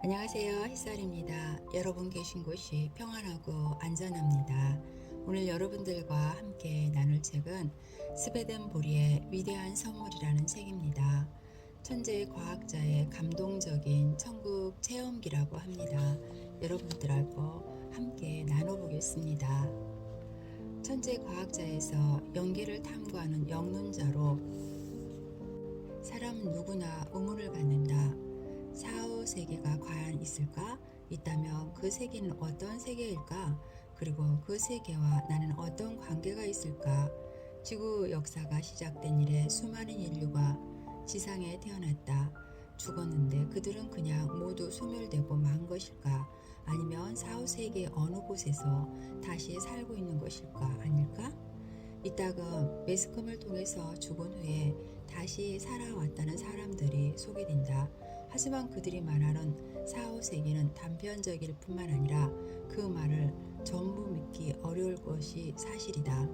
안녕하세요. 햇살입니다. 여러분 계신 곳이 평안하고 안전합니다. 오늘 여러분들과 함께 나눌 책은 스베덴 보리의 위대한 선물이라는 책입니다. 천재 과학자의 감동적인 천국 체험기라고 합니다. 여러분들하고 함께 나눠보겠습니다. 천재 과학자에서 영계를 탐구하는 영론자로 사람 누구나 의문을 갖는다. 4, 5세계가 과연 있을까? 있다면 그 세계는 어떤 세계일까? 그리고 그 세계와 나는 어떤 관계가 있을까? 지구 역사가 시작된 이래 수많은 인류가 지상에 태어났다. 죽었는데 그들은 그냥 모두 소멸되고 만 것일까? 아니면 4, 5세계 어느 곳에서 다시 살고 있는 것일까? 아닐까? 이따금 매스컴을 통해서 죽은 후에 다시 살아왔다는 사람들이 소개된다. 하지만 그들이 말하는 4, 5세기는 단편적일 뿐만 아니라 그 말을 전부 믿기 어려울 것이 사실이다.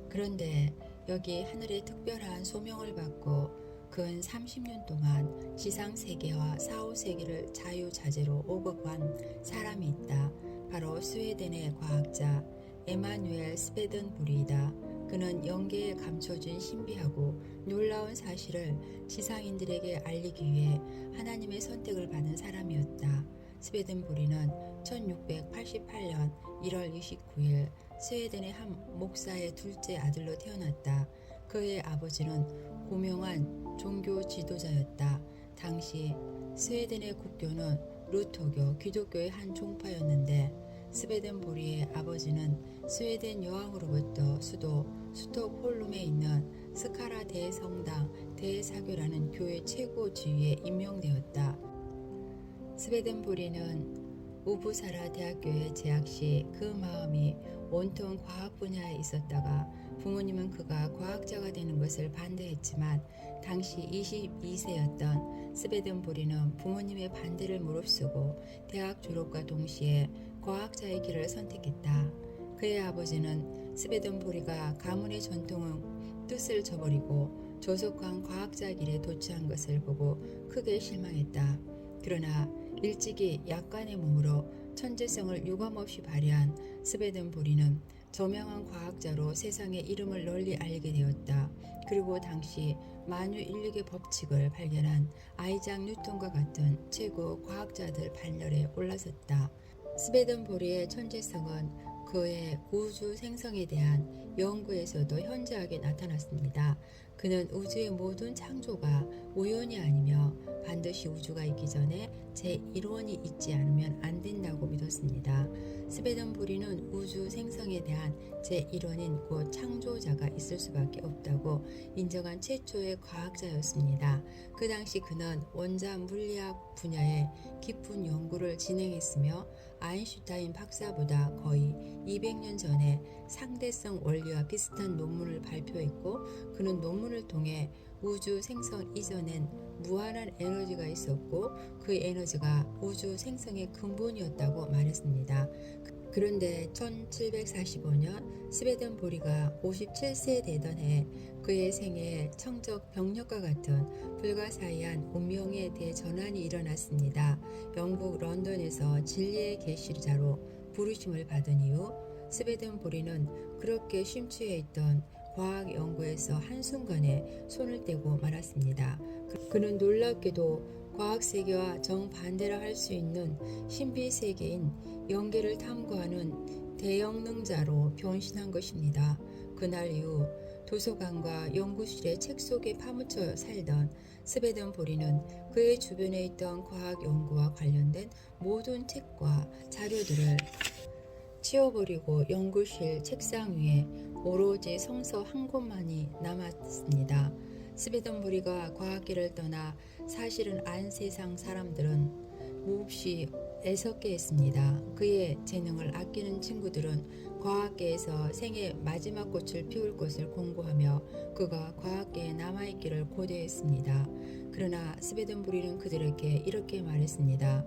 그런데 여기 하늘의 특별한 소명을 받고 근 30년 동안 지상 세계와 4, 5세기를 자유자재로 오고 간 사람이 있다. 바로 스웨덴의 과학자 에마누엘 스베덴보리이다. 그는 영계에 감춰진 신비하고 놀라운 사실을 지상인들에게 알리기 위해 하나님의 선택을 받은 사람이었다. 스베덴보리는 1688년 1월 29일 스웨덴의 한 목사의 둘째 아들로 태어났다. 그의 아버지는 고명한 종교 지도자였다. 당시 스웨덴의 국교는 루터교, 기독교의 한 종파였는데 스베덴보리의 아버지는 스웨덴 여왕으로부터 수도 스톡홀름에 있는 스카라 대성당 대사교라는 교회 최고 지위에 임명되었다. 스베덴보리는 우부사라 대학교에 재학 시 그 마음이 온통 과학 분야에 있었다가 부모님은 그가 과학자가 되는 것을 반대했지만 당시 22세였던 스베덴보리는 부모님의 반대를 무릅쓰고 대학 졸업과 동시에 과학자의 길을 선택했다. 그의 아버지는 스베덴보리가 가문의 전통은 뜻을 저버리고 조속한 과학자 길에 도취한 것을 보고 크게 실망했다. 그러나 일찍이 약간의 몸으로 천재성을 유감없이 발휘한 스베덴보리는 저명한 과학자로 세상의 이름을 널리 알리게 되었다. 그리고 당시 만유인력의 법칙을 발견한 아이작 뉴턴과 같은 최고 과학자들 반열에 올라섰다. 스베덴보리의 천재성은 그의 우주 생성에 대한 연구에서도 현저하게 나타났습니다. 그는 우주의 모든 창조가 우연이 아니며 반드시 우주가 있기 전에 제1원이 있지 않으면 안 된다고 믿었습니다. 스베덴보리는 우주 생성에 대한 제1원인 곧 창조자가 있을 수밖에 없다고 인정한 최초의 과학자였습니다. 그 당시 그는 원자 물리학 분야에 깊은 연구를 진행했으며 아인슈타인 박사보다 거의 200년 전에 상대성 원리와 비슷한 논문을 발표했고 그는 논문을 통해 우주 생성 이전엔 무한한 에너지가 있었고 그 에너지가 우주 생성의 근본이었다고 말했습니다. 그런데 1745년 스베덴보리가 57세 되던 해 그의 생애에 청적 병력과 같은 불가사의한 운명의 대전환이 일어났습니다. 영국 런던에서 진리의 계시자로 부르심을 받은 이후 스베덴보리는 그렇게 심취해 있던 과학 연구에서 한순간에 손을 떼고 말았습니다. 그는 놀랍게도 과학 세계와 정반대라 할 수 있는 신비 세계인 영계를 탐구하는 대영능자로 변신한 것입니다. 그날 이후 도서관과 연구실의 책 속에 파묻혀 살던 스베덴보리는 그의 주변에 있던 과학 연구와 관련된 모든 책과 자료들을 치워버리고 연구실 책상 위에 오로지 성서 한 권만이 남았습니다. 스베덴보리가 과학계를 떠나 사실은 안 세상 사람들은 몹시 애석해 했습니다. 그의 재능을 아끼는 친구들은 과학계에서 생의 마지막 꽃을 피울 것을 공고하며 그가 과학계에 남아있기를 고대했습니다. 그러나 스베덴보리는 그들에게 이렇게 말했습니다.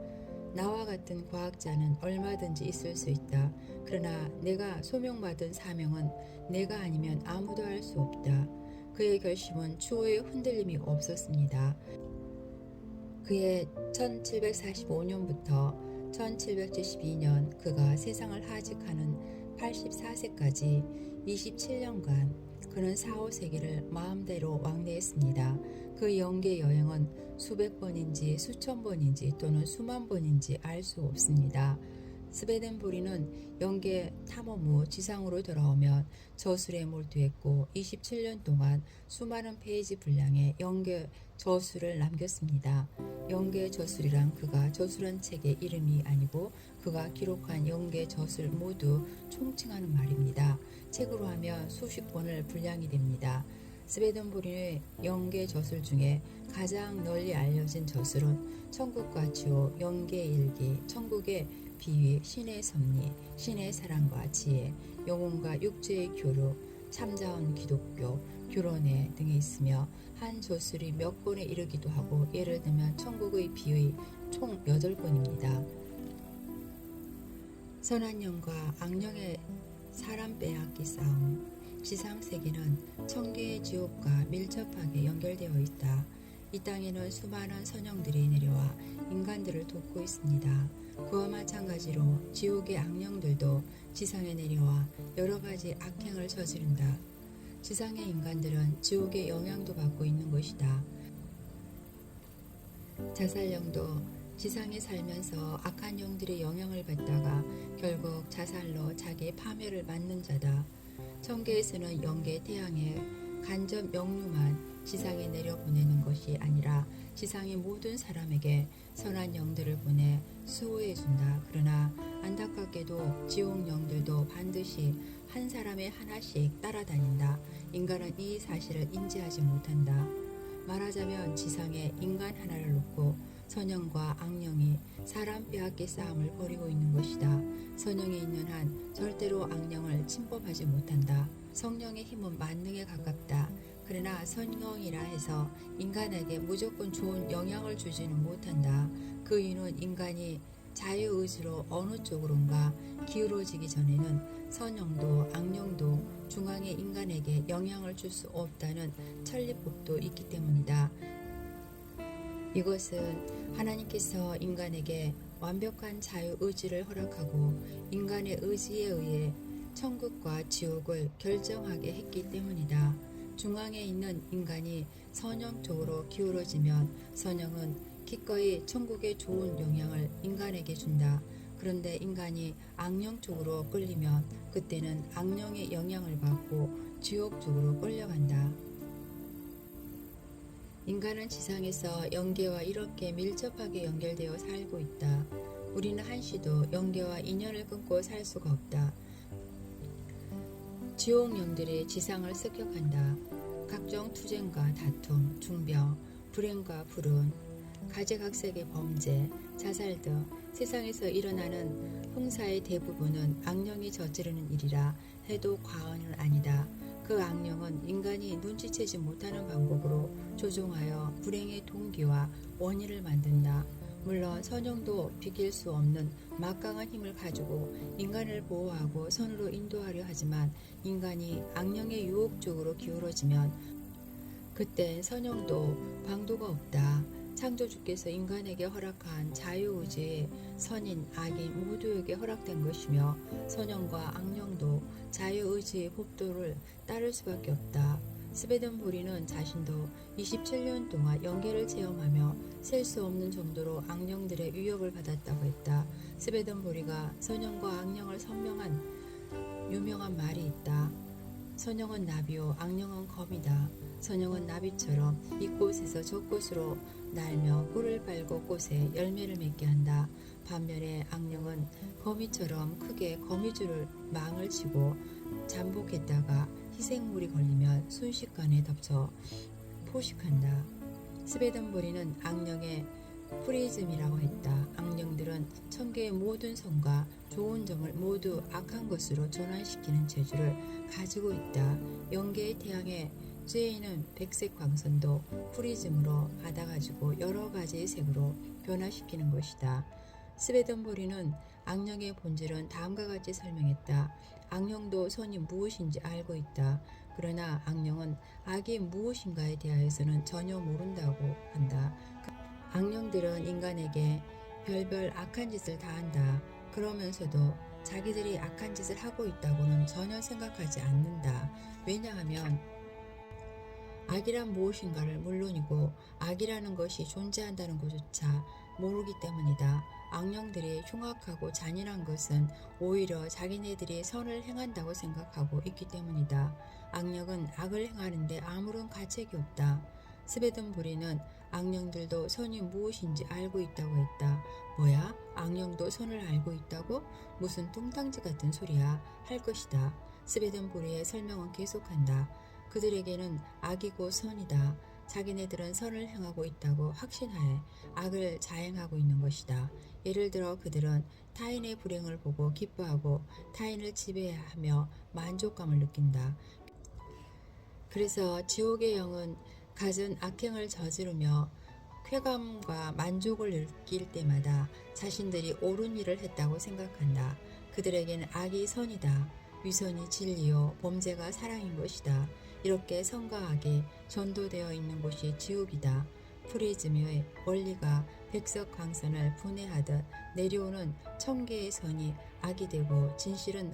나와 같은 과학자는 얼마든지 있을 수 있다. 그러나 내가 소명받은 사명은 내가 아니면 아무도 할 수 없다. 그의 결심은 추호의 흔들림이 없었습니다. 그해 1745년부터 1772년 그가 세상을 하직하는 84세까지 27년간 그는 4, 5세기를 마음대로 왕래했습니다. 그 영계 여행은 수백 번인지 수천 번인지 또는 수만 번인지 알 수 없습니다. 스베덴보리는 영계 탐험 후 지상으로 돌아오면 저술에 몰두했고 27년 동안 수많은 페이지 분량의 영계 저술을 남겼습니다. 영계 저술이란 그가 저술한 책의 이름이 아니고 그가 기록한 영계 저술 모두 총칭하는 말입니다. 책으로 하면 수십 권을 분량이 됩니다. 스베덴보리의 영계 저술 중에 가장 널리 알려진 저술은 천국과 지옥, 영계일기, 천국의 비위, 신의 섭리, 신의 사랑과 지혜, 영혼과 육체의 교류, 참자원 기독교, 교론회 등이 있으며 한 저술이 몇 권에 이르기도 하고 예를 들면 천국의 비위 총 8권입니다. 선한 영과 악령의 사람 빼앗기 싸움. 지상세계는 천개의 지옥과 밀접하게 연결되어 있다. 이 땅에는 수많은 선영들이 내려와 인간들을 돕고 있습니다. 그와 마찬가지로 지옥의 악령들도 지상에 내려와 여러 가지 악행을 저지른다. 지상의 인간들은 지옥의 영향도 받고 있는 것이다. 자살령도 지상에 살면서 악한 영들의 영향을 받다가 결국 자살로 자기의 파멸을 맞는 자다. 천계에서는 영계 태양의 간접 영류만 지상에 내려보내는 것이 아니라 지상의 모든 사람에게 선한 영들을 보내 수호해 준다. 그러나 안타깝게도 지옥 영들도 반드시 한 사람에 하나씩 따라다닌다. 인간은 이 사실을 인지하지 못한다. 말하자면 지상에 인간 하나를 놓고 선영과 악령이 사람 빼앗기 싸움을 벌이고 있는 것이다. 선영이 있는 한 절대로 악령을 침범하지 못한다. 성령의 힘은 만능에 가깝다. 그러나 선영이라 해서 인간에게 무조건 좋은 영향을 주지는 못한다. 그 이유는 인간이 자유의지로 어느 쪽으론가 기울어지기 전에는 선영도 악령도 중앙의 인간에게 영향을 줄 수 없다는 천리법도 있기 때문이다. 이것은 하나님께서 인간에게 완벽한 자유의지를 허락하고 인간의 의지에 의해 천국과 지옥을 결정하게 했기 때문이다. 중앙에 있는 인간이 선영 쪽으로 기울어지면 선영은 기꺼이 천국의 좋은 영향을 인간에게 준다. 그런데 인간이 악령 쪽으로 끌리면 그때는 악령의 영향을 받고 지옥 쪽으로 끌려간다. 인간은 지상에서 영계와 이렇게 밀접하게 연결되어 살고 있다. 우리는 한시도 영계와 인연을 끊고 살 수가 없다. 지옥 영들이 지상을 습격한다. 각종 투쟁과 다툼, 중병, 불행과 불운, 가지각색의 범죄, 자살 등 세상에서 일어나는 흥사의 대부분은 악령이 저지르는 일이라 해도 과언은 아니다. 그 악령은 인간이 눈치채지 못하는 방법으로 조종하여 불행의 동기와 원인을 만든다. 물론 선영도 비길 수 없는 막강한 힘을 가지고 인간을 보호하고 선으로 인도하려 하지만 인간이 악령의 유혹 쪽으로 기울어지면 그땐 선영도 방도가 없다. 창조주께서 인간에게 허락한 자유의지의 선인, 악인 모두에게 허락된 것이며 선영과 악령도 자유의지의 법도를 따를 수밖에 없다. 스베덴보리는 자신도 27년 동안 영계를 체험하며 셀 수 없는 정도로 악령들의 위협을 받았다고 했다. 스베덴보리가 선영과 악령을 선명한 유명한 말이 있다. 선영은 나비요 악령은 거미다. 선영은 나비처럼 이곳에서 저곳으로 날며 꿀을 빨고 꽃에 열매를 맺게 한다. 반면에 악령은 거미처럼 크게 거미줄을 망을 치고 잠복했다가 희생물이 걸리면 순식간에 덮쳐 포식한다. 스베덴보리는 악령의 프리즘이라고 했다. 악령들은 천계의 모든 선과 좋은 점을 모두 악한 것으로 전환시키는 재주를 가지고 있다. 영계의 태양에 쬐이는 백색 광선도 프리즘으로 받아가지고 여러 가지의 색으로 변화시키는 것이다. 스베덴보리는 악령의 본질은 다음과 같이 설명했다. 악령도 선이 무엇인지 알고 있다. 그러나 악령은 악이 무엇인가에 대하여서는 전혀 모른다고 한다. 악령들 악령들은 인간에게 별별 악한 짓을 다 한다. 그러면서도 자기들이 악한 짓을 하고 있다고는 전혀 생각하지 않는다. 왜냐하면 악이란 무엇인가를 물론이고 악이라는 것이 존재한다는 것조차 모르기 때문이다. 악령들이 흉악하고 잔인한 것은 오히려 자기네들이 선을 행한다고 생각하고 있기 때문이다. 악령은 악을 행하는데 아무런 가책이 없다. 스베든 부리는 악령들도 선이 무엇인지 알고 있다고 했다. 뭐야? 악령도 선을 알고 있다고? 무슨 뚱땅지 같은 소리야? 할 것이다. 스베든 부리의 설명은 계속한다. 그들에게는 악이고 선이다. 자기네들은 선을 행하고 있다고 확신하에 악을 자행하고 있는 것이다. 예를 들어 그들은 타인의 불행을 보고 기뻐하고 타인을 지배하며 만족감을 느낀다. 그래서 지옥의 영은 갖은 악행을 저지르며 쾌감과 만족을 느낄 때마다 자신들이 옳은 일을 했다고 생각한다. 그들에게는 악이 선이다. 위선이 진리요 범죄가 사랑인 것이다. 이렇게 선과 악이 전도되어 있는 곳이 지옥이다. 프리즘의 원리가 백석광선을 분해하듯 내려오는 천개의 선이 악이 되고 진실은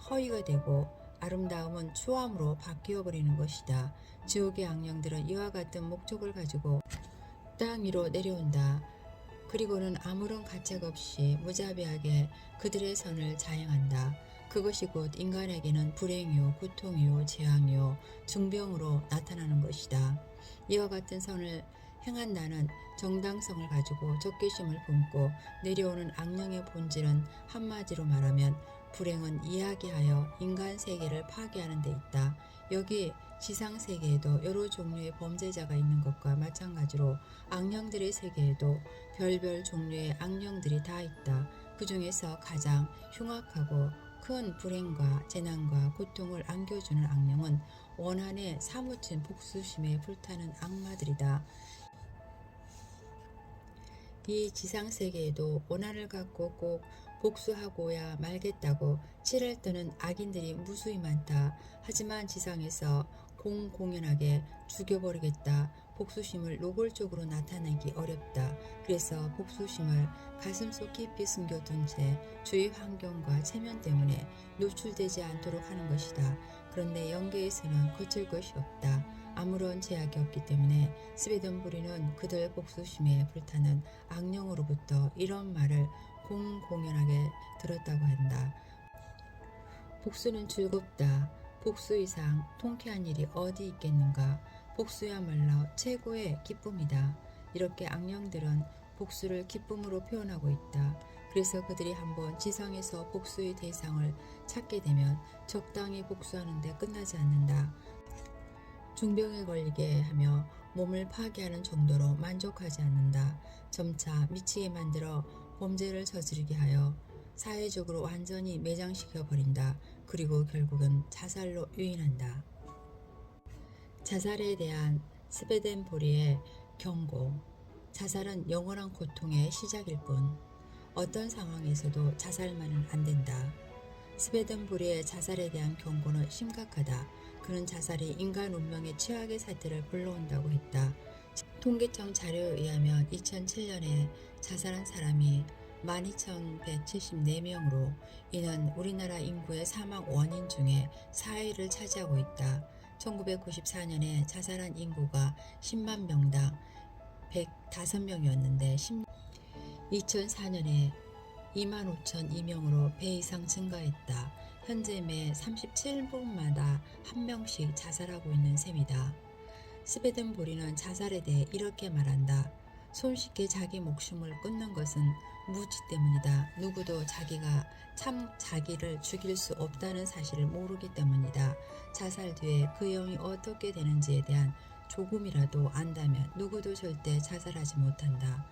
허위가 되고 아름다움은 추함으로 바뀌어버리는 것이다. 지옥의 악령들은 이와 같은 목적을 가지고 땅 위로 내려온다. 그리고는 아무런 가책 없이 무자비하게 그들의 선을 자행한다. 그것이 곧 인간에게는 불행이요 고통이요 재앙이요 중병으로 나타나는 것이다. 이와 같은 선을 행한다는 정당성을 가지고 적개심을 품고 내려오는 악령의 본질은 한마디로 말하면 불행은 이야기하여 인간 세계를 파괴하는 데 있다. 여기 지상 세계에도 여러 종류의 범죄자가 있는 것과 마찬가지로 악령들의 세계에도 별별 종류의 악령들이 다 있다. 그 중에서 가장 흉악하고 큰 불행과 재난과 고통을 안겨주는 악령은 원한에 사무친 복수심에 불타는 악마들이다. 이 지상세계에도 원한을 갖고 꼭 복수하고야 말겠다고 치를 떠는 악인들이 무수히 많다. 하지만 지상에서 공공연하게 죽여버리겠다. 복수심을 노골적으로 나타내기 어렵다. 그래서 복수심을 가슴속 깊이 숨겨둔 채 주위 환경과 체면 때문에 노출되지 않도록 하는 것이다. 그런데 영계에서는 거칠 것이 없다. 아무런 제약이 없기 때문에 스웨덴 부리는 그들 복수심에 불타는 악령으로부터 이런 말을 공공연하게 들었다고 한다. 복수는 즐겁다. 복수 이상 통쾌한 일이 어디 있겠는가. 복수야말로 최고의 기쁨이다. 이렇게 악령들은 복수를 기쁨으로 표현하고 있다. 그래서 그들이 한번 지상에서 복수의 대상을 찾게 되면 적당히 복수하는데 끝나지 않는다. 중병에 걸리게 하며 몸을 파괴하는 정도로 만족하지 않는다. 점차 미치게 만들어 범죄를 저지르게 하여 사회적으로 완전히 매장시켜 버린다. 그리고 결국은 자살로 유인한다. 자살에 대한 스베덴 보리의 경고. 자살은 영원한 고통의 시작일 뿐 어떤 상황에서도 자살만은 안 된다. 스베덴 보리의 자살에 대한 경고는 심각하다. 그는 자살이 인간 운명의 최악의 사태를 불러온다고 했다. 통계청 자료에 의하면 2007년에 자살한 사람이 12,174명으로 이는 우리나라 인구의 사망 원인 중에 4위를 차지하고 있다. 1994년에 자살한 인구가 10만 명당 105명이었는데 2004년에 25,002명으로 배 이상 증가했다. 현재 매 37분마다 한 명씩 자살하고 있는 셈이다. 스베덴 보리는 자살에 대해 이렇게 말한다. 손쉽게 자기 목숨을 끊는 것은 무지 때문이다. 누구도 자기가 참 자기를 죽일 수 없다는 사실을 모르기 때문이다. 자살 뒤에 그 영이 어떻게 되는지에 대한 조금이라도 안다면 누구도 절대 자살하지 못한다.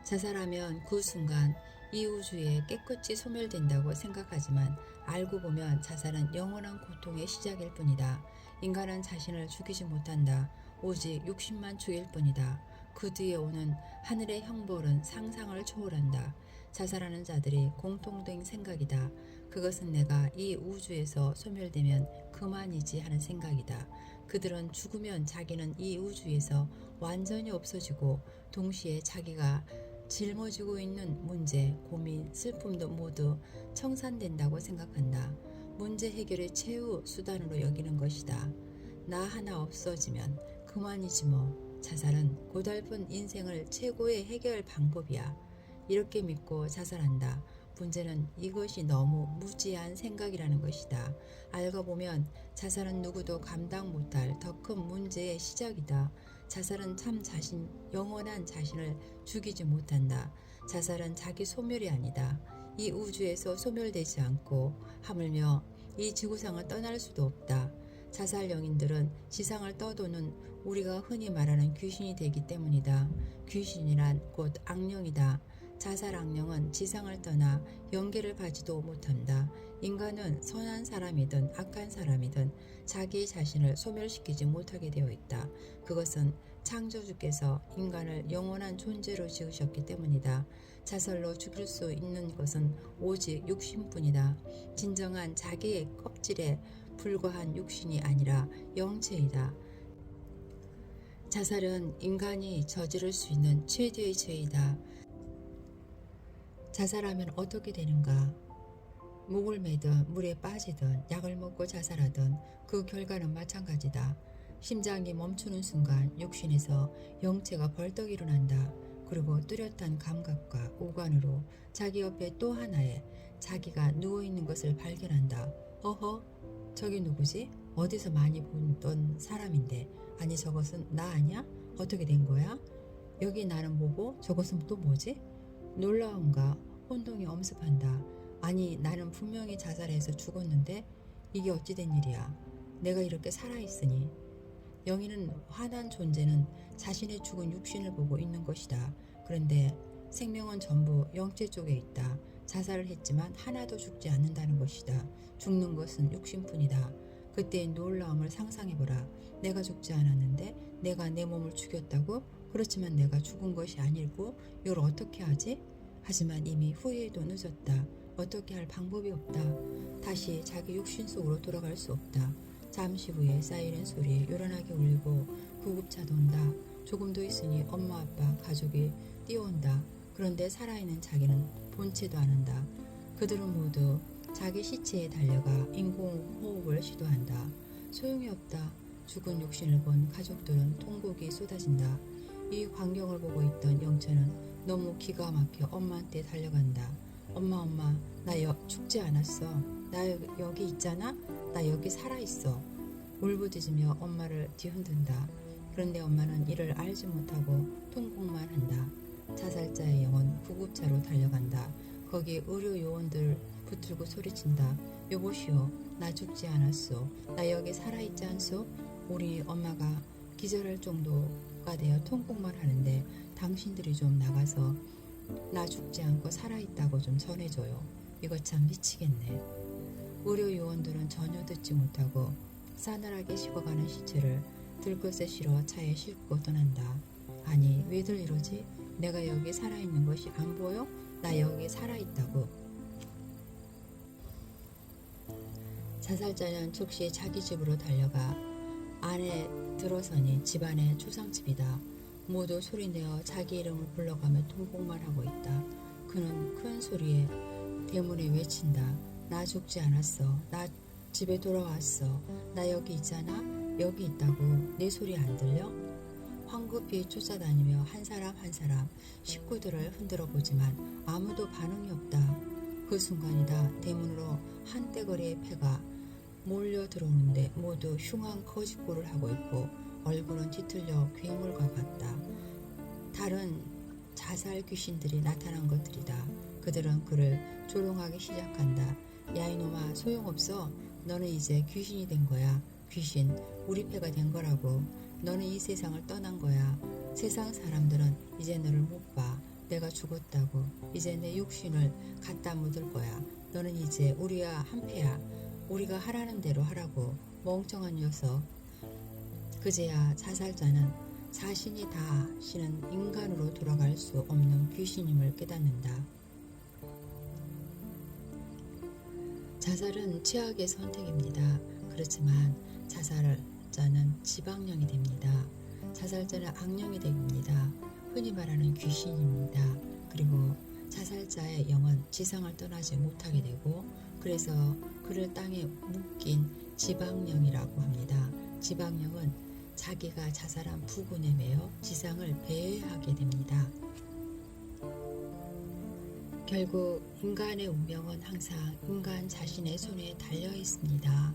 자살하면 그 순간 이 우주에 깨끗이 소멸된다고 생각하지만 알고 보면 자살은 영원한 고통의 시작일 뿐이다. 인간은 자신을 죽이지 못한다. 오직 육신만 죽일 뿐이다. 그 뒤에 오는 하늘의 형벌은 상상을 초월한다. 자살하는 자들이 공통된 생각이다. 그것은 내가 이 우주에서 소멸되면 그만이지 하는 생각이다. 그들은 죽으면 자기는 이 우주에서 완전히 없어지고 동시에 자기가 짊어지고 있는 문제, 고민, 슬픔도 모두 청산된다고 생각한다. 문제 해결의 최후 수단으로 여기는 것이다. 나 하나 없어지면 그만이지 뭐. 자살은 고달픈 인생을 최고의 해결 방법이야. 이렇게 믿고 자살한다. 문제는 이것이 너무 무지한 생각이라는 것이다. 알고 보면 자살은 누구도 감당 못할 더 큰 문제의 시작이다. 자살은 영원한 자신을 죽이지 못한다. 자살은 자기 소멸이 아니다. 이 우주에서 소멸되지 않고 하물며 이 지구상을 떠날 수도 없다. 자살 영인들은 지상을 떠도는 우리가 흔히 말하는 귀신이 되기 때문이다. 귀신이란 곧 악령이다. 자살 악령은 지상을 떠나 영계를 가지도 못한다. 인간은 선한 사람이든 악한 사람이든 자기 자신을 소멸시키지 못하게 되어 있다. 그것은 창조주께서 인간을 영원한 존재로 지으셨기 때문이다. 자살로 죽일 수 있는 것은 오직 육신뿐이다. 진정한 자기의 껍질에 불과한 육신이 아니라 영체이다. 자살은 인간이 저지를 수 있는 최대의 죄이다. 자살하면 어떻게 되는가? 목을 매든 물에 빠지든 약을 먹고 자살하든 그 결과는 마찬가지다. 심장이 멈추는 순간 육신에서 영체가 벌떡 일어난다. 그리고 뚜렷한 감각과 오감으로 자기 옆에 또 하나의 자기가 누워있는 것을 발견한다. 어허? 저기 누구지? 어디서 많이 보던 사람인데. 아니 저것은 나 아니야? 어떻게 된 거야? 여기 나는 뭐고 저것은 또 뭐지? 놀라움과 혼동이 엄습한다. 아니 나는 분명히 자살해서 죽었는데 이게 어찌 된 일이야. 내가 이렇게 살아있으니. 영인은 화난 존재는 자신의 죽은 육신을 보고 있는 것이다. 그런데 생명은 전부 영체 쪽에 있다. 자살을 했지만 하나도 죽지 않는다는 것이다. 죽는 것은 육신뿐이다. 그때의 놀라움을 상상해보라. 내가 죽지 않았는데 내가 내 몸을 죽였다고? 그렇지만 내가 죽은 것이 아니고 이걸 어떻게 하지? 하지만 이미 후회해도 늦었다. 어떻게 할 방법이 없다. 다시 자기 육신 속으로 돌아갈 수 없다. 잠시 후에 사이렌 소리 요란하게 울리고 구급차도 온다. 조금 더 있으니 엄마 아빠 가족이 뛰어온다. 그런데 살아있는 자기는 본체도 않는다. 그들은 모두 자기 시체에 달려가 인공호흡을 시도한다. 소용이 없다. 죽은 육신을 본 가족들은 통곡이 쏟아진다. 이 광경을 보고 있던 영체는 너무 기가 막혀 엄마한테 달려간다. 엄마 나 죽지 않았어. 나 여기 있잖아. 나 여기 살아있어. 울부짖으며 엄마를 뒤흔든다. 그런데 엄마는 이를 알지 못하고 통곡만 한다. 자살자의 영은 구급차로 달려간다. 거기 의료 요원들 붙들고 소리친다. 여보시오, 나 죽지 않았소. 나 여기 살아있지 않소? 우리 엄마가 기절할 정도가 되어 통곡만 하는데 당신들이 좀 나가서 나 죽지 않고 살아있다고 좀 전해줘요. 이거 참 미치겠네. 의료 요원들은 전혀 듣지 못하고 싸늘하게 식어가는 시체를 들것에 실어 차에 싣고 떠난다. 아니 왜들 이러지? 내가 여기 살아있는 것이 안 보여? 나 여기 살아있다고. 자살자는 즉시 자기 집으로 달려가 안에 들어서니 집안의 초상집이다. 모두 소리내어 자기 이름을 불러가며 통곡만 하고 있다. 그는 큰 소리에 대문에 외친다. 나 죽지 않았어. 나 집에 돌아왔어. 나 여기 있잖아. 여기 있다고. 내 소리 안 들려? 황급히 쫓아다니며 한 사람 한 사람 식구들을 흔들어 보지만 아무도 반응이 없다. 그 순간이다. 대문으로 한때거리의 패가 몰려 들어오는데 모두 흉한 거짓골을 하고 있고 얼굴은 뒤틀려 괴물과 같다. 다른 자살 귀신들이 나타난 것들이다. 그들은 그를 조롱하기 시작한다. 야 이놈아 소용없어. 너는 이제 귀신이 된 거야. 귀신 우리 패가 된 거라고. 너는 이 세상을 떠난 거야. 세상 사람들은 이제 너를 못 봐. 내가 죽었다고. 이제 내 육신을 갖다 묻을 거야. 너는 이제 우리와 한패야. 우리가 하라는 대로 하라고. 멍청한 녀석. 그제야 자살자는 자신이 다시는 인간으로 돌아갈 수 없는 귀신임을 깨닫는다. 자살은 최악의 선택입니다. 그렇지만 자살자는 지방령이 됩니다. 자살자는 악령이 됩니다. 흔히 말하는 귀신입니다. 그리고 자살자의 영은 지상을 떠나지 못하게 되고 그래서 그를 땅에 묶인 지방령이라고 합니다. 지방령은 자기가 자살한 부군에 매여 지상을 배회하게 됩니다. 결국 인간의 운명은 항상 인간 자신의 손에 달려 있습니다.